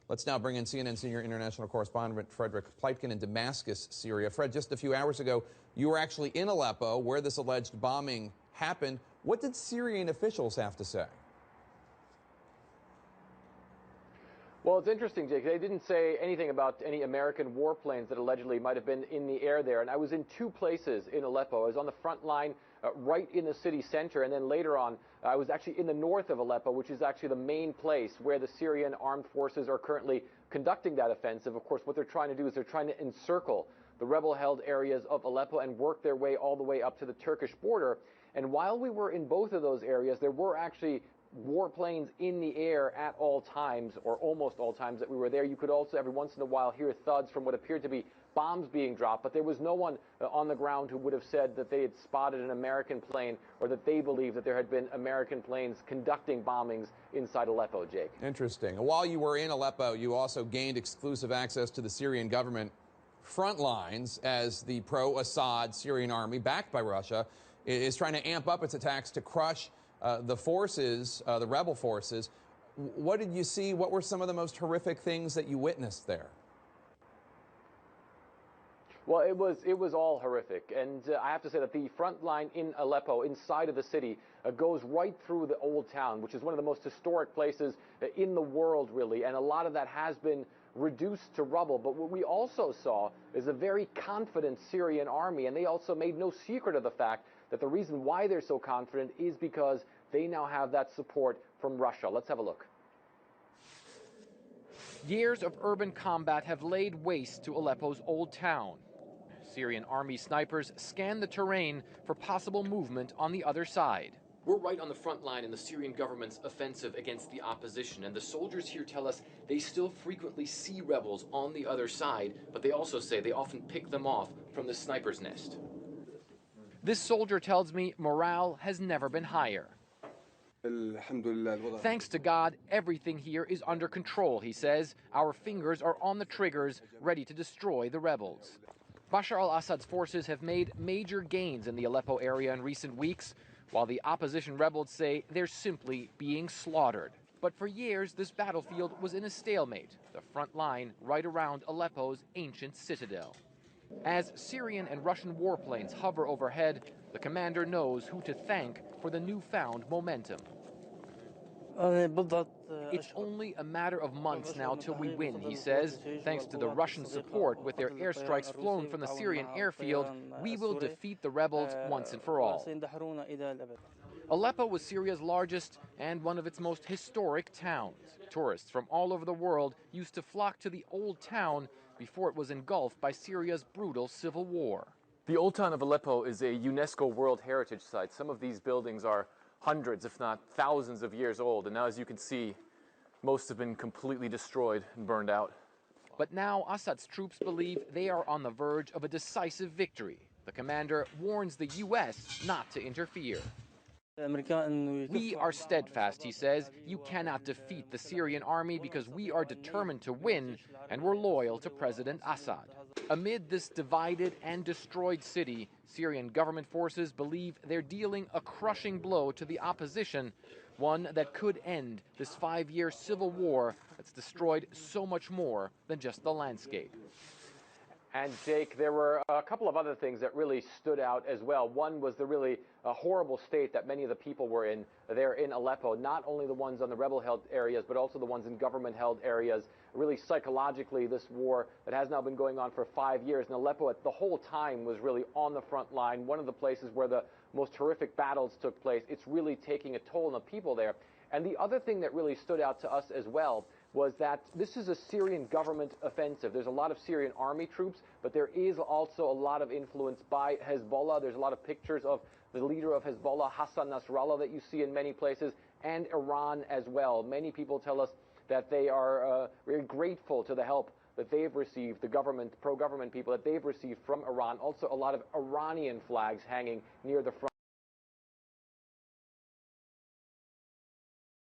Let's now bring in CNN senior international correspondent Frederick Pleitgen in Damascus, Syria. Fred, just a few hours ago, you were actually in Aleppo where this alleged bombing happened. What did Syrian officials have to say? Well, it's interesting, Jake. They didn't say anything about any American warplanes that allegedly might have been in the air there. And I was in two places in Aleppo. I was on the front line right in the city center. And then later on, I was actually in the north of Aleppo, which is actually the main place where the Syrian armed forces are currently conducting that offensive. Of course, what they're trying to do is they're trying to encircle the rebel-held areas of Aleppo and work their way all the way up to the Turkish border. And while we were in both of those areas, there were actually warplanes in the air at all times, or almost all times that we were there. You could also every once in a while hear thuds from what appeared to be bombs being dropped, but there was no one on the ground who would have said that they had spotted an American plane or that they believed that there had been American planes conducting bombings inside Aleppo, Jake. Interesting. While you were in Aleppo, you also gained exclusive access to the Syrian government front lines as the pro-Assad Syrian army, backed by Russia, is trying to amp up its attacks to crush the forces, the rebel forces. What did you see? What were some of the most horrific things that you witnessed there? Well, it was all horrific, and I have to say that the front line in Aleppo, inside of the city, goes right through the old town, which is one of the most historic places in the world, really, and a lot of that has been reduced to rubble. But what we also saw is a very confident Syrian army, and they also made no secret of the fact that the reason why they're so confident is because they now have that support from Russia. Let's have a look. Years of urban combat have laid waste to Aleppo's old town. Syrian army snipers scan the terrain for possible movement on the other side. We're right on the front line in the Syrian government's offensive against the opposition, and the soldiers here tell us they still frequently see rebels on the other side, but they also say they often pick them off from the sniper's nest. This soldier tells me morale has never been higher. Thanks to God, everything here is under control, he says. Our fingers are on the triggers, ready to destroy the rebels. Bashar al-Assad's forces have made major gains in the Aleppo area in recent weeks, while the opposition rebels say they're simply being slaughtered. But for years, this battlefield was in a stalemate, the front line right around Aleppo's ancient citadel. As Syrian and Russian warplanes hover overhead, the commander knows who to thank for the newfound momentum. It's only a matter of months now till we win, he says. Thanks to the Russian support with their airstrikes flown from the Syrian airfield, we will defeat the rebels once and for all. Aleppo was Syria's largest and one of its most historic towns. Tourists from all over the world used to flock to the old town before it was engulfed by Syria's brutal civil war. The old town of Aleppo is a UNESCO World Heritage Site. Some of these buildings are hundreds, if not thousands of years old, and now, as you can see, most have been completely destroyed and burned out. But now Assad's troops believe they are on the verge of a decisive victory. The commander warns the U.S. not to interfere. We are steadfast, he says. You cannot defeat the Syrian army because we are determined to win, and we're loyal to President Assad. Amid this divided and destroyed city, Syrian government forces believe they're dealing a crushing blow to the opposition, one that could end this 5-year civil war that's destroyed so much more than just the landscape. And Jake, there were a couple of other things that really stood out as well. One was the really horrible state that many of the people were in there in Aleppo, not only the ones on the rebel-held areas, but also the ones in government-held areas. Really psychologically, this war that has now been going on for 5 years, and Aleppo at the whole time was really on the front line, one of the places where the most horrific battles took place. It's really taking a toll on the people there. And the other thing that really stood out to us as well was that this is a Syrian government offensive. There's a lot of Syrian army troops, but there is also a lot of influence by Hezbollah. There's a lot of pictures of the leader of Hezbollah, Hassan Nasrallah, that you see in many places, and Iran as well. Many people tell us that they are very grateful to the help that they've received, the government, pro-government people that they've received from Iran. Also, a lot of Iranian flags hanging near the front.